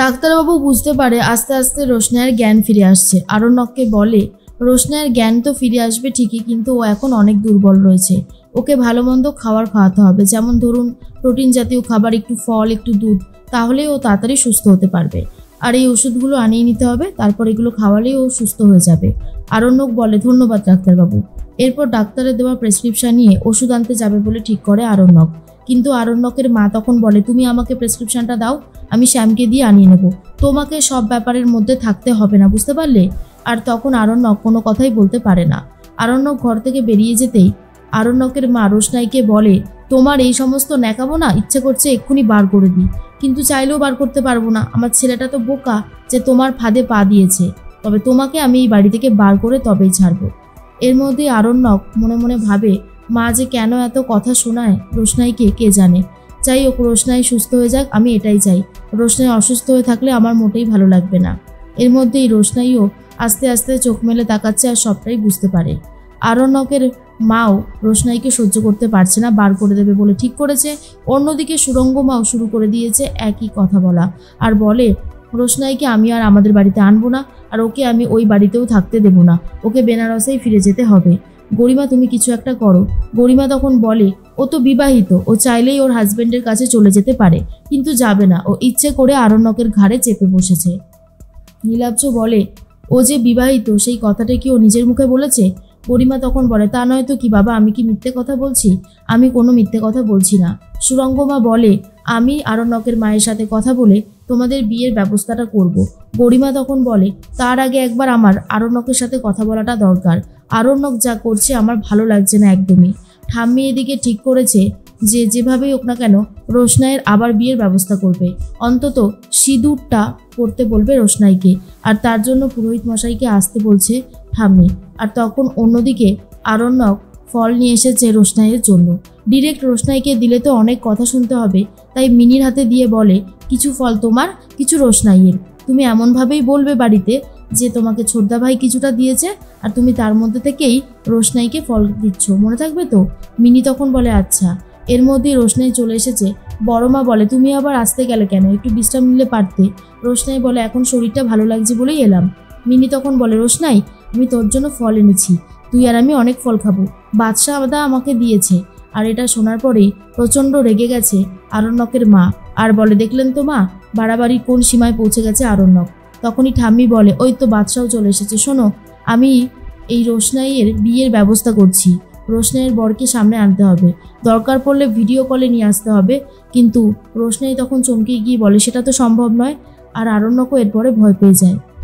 ডাক্তারবাবু বুঝতে পারে আস্তে আস্তে রোশনাইয়ের জ্ঞান ফিরে আসছে। আরণ্যককে বলে, রোশনাইয়ের জ্ঞান তো ফিরে আসবে ঠিকই, কিন্তু ও এখন অনেক দুর্বল রয়েছে। ওকে ভালো মন্দ খাওয়াতে হবে, যেমন ধরুন প্রোটিন জাতীয় খাবার, একটু ফল, একটু দুধ, তাহলেই ও তাড়াতাড়ি সুস্থ হতে পারবে। আর এই ওষুধগুলো আনিয়ে নিতে হবে, তারপর এগুলো খাওয়ালেই ও সুস্থ হয়ে যাবে। আরণ্যক বলে, ধন্যবাদ ডাক্তারবাবু। এরপর ডাক্তারের দেওয়া প্রেসক্রিপশন নিয়ে ওষুধ আনতে যাবে বলে ঠিক করে আরণ্যক। কিন্তু আরণ্যকের মা তখন বলে, তুমি আমাকে প্রেসক্রিপশনটা দাও, আমি শ্যামকে দিয়ে আনিয়ে নেব, তোমাকে সব ব্যাপারের মধ্যে থাকতে হবে না, বুঝতে পারলে? আর তখন আরণ্যক কোনো কথাই বলতে পারে না। আরণ্যক ঘর থেকে বেরিয়ে যেতেই আরণ্যকের মা রোশনাইকে বলে, তোমার এই সমস্ত ন্যাকামো না ইচ্ছে করছে এক্ষুনি বার করে দিই, কিন্তু চাইলেও বার করতে পারবো না। আমার ছেলেটা তো বোকা যে তোমার ফাঁদে পা দিয়েছে, তবে তোমাকে আমি এই বাড়ি থেকে বার করে তবেই ছাড়বো। এর মধ্যে আরণ্যক মনে মনে ভাবে, মা যে কেন এত কথা শোনায় রোশনাইকে কে জানে। যাই হোক, রোশনাই সুস্থ হয়ে যাক, আমি এটাই চাই। রোশনাই অসুস্থ হয়ে থাকলে আমার মোটেই ভালো লাগবে না। এর মধ্যেই রোশনাইও আস্তে আস্তে চোখ মেলে তাকাচ্ছে আর সবটাই বুঝতে পারে। আরণ্যকের মাও রোশনাইকে সহ্য করতে পারছে না, বার করে দেবে বলে ঠিক করেছে। অন্যদিকে সুরঙ্গ মাও শুরু করে দিয়েছে একই কথা বলা, আর বলে, রোশনাইকে আমি আর আমাদের বাড়িতে আনবো না, আর ওকে আমি ওই বাড়িতেও থাকতে দেবো না, ওকে বেনারসেই ফিরে যেতে হবে। গরিমা, তুমি কিছু একটা করো। গরিমা তখন বলে, ও তো বিবাহিত, ও চাইলেই ওর হাজবেন্ডের কাছে চলে যেতে পারে, কিন্তু যাবে না, ও ইচ্ছে করে আরণ্যকের ঘাড়ে চেপে বসেছে। নীলাব্জ বলে, ও যে বিবাহিত সেই কথাটা কি ও নিজের মুখে বলেছে? গরিমা তখন বলে, তা নয় তো কি বাবা, আমি কি মিথ্যে কথা বলছি? আমি কোনো মিথ্যে কথা বলছি না। সুরঙ্গমা বলে, আমি আরণ্যকের মায়ের সাথে কথা বলে তোমাদের বিয়ের ব্যবস্থাটা করব। গরিমা তখন বলে, তার আগে একবার আমার আরণ্যকের সাথে কথা বলাটা দরকার। আরণ্যক যা করছে আমার ভালো লাগছে না একদমই। ঠাম্মি এদিকে ঠিক করেছে যে যেভাবেই হোক না কেন রোশনাইয়ের আবার বিয়ের ব্যবস্থা করবে, অন্তত সিঁদুরটা পরতে বলবে রোশনাইকে, আর তার জন্য পুরোহিত মশাইকে আসতে বলছে ঠাম্মি। আর তখন অন্যদিকে আরণ্যক ফল নিয়ে এসেছে রোশনাইয়ের জন্য। ডিরেক্ট রোশনাইকে দিলে তো অনেক কথা শুনতে হবে, তাই মিনির হাতে দিয়ে বলে, কিছু ফল তোমার, কিছু রোশনাইয়ের। তুমি এমনভাবেই বলবে বাড়িতে যে তোমাকে ছোটদা ভাই কিছুটা দিয়েছে, আর তুমি তার মধ্যে থেকেই রোশনাইকে ফল দিচ্ছ, মনে থাকবে তো? মিনি তখন বলে, আচ্ছা। এর মধ্যেই রোশনাই চলে এসেছে। বড় মা বলে, তুমি আবার আসতে গেলে কেন? একটু বিশ্রাম নিলে পারতে। রোশনাই বলে, এখন শরীরটা ভালো লাগছে বলেই এলাম। মিনি তখন বলে, রোশনাই, আমি তোর জন্য ফল এনেছি, তুই আর আমি অনেক ফল খাবো, বাদশাহ আদা আমাকে দিয়েছে। আর এটা শোনার পরেই প্রচণ্ড রেগে গেছে আরণ্যকের মা, আর বলে, দেখলেন তো মা, বাড়াবাড়ি কোন সীমায় পৌঁছে গেছে আরণ্যক। তখনই ঠাম্মি বলে, ওই তো বাদশাও চলে এসেছে। শোনো, আমি এই রোশনাইয়ের বিয়ের ব্যবস্থা করছি, রোশনাইয়ের বরকে সামনে আনতে হবে, দরকার পড়লে ভিডিও কলে নিয়ে আসতে হবে। কিন্তু রোশনাই তখন চমকে গিয়ে বলে, সেটা তো সম্ভব নয়। আর আরণ্যকও এরপরে ভয় পেয়ে যায়।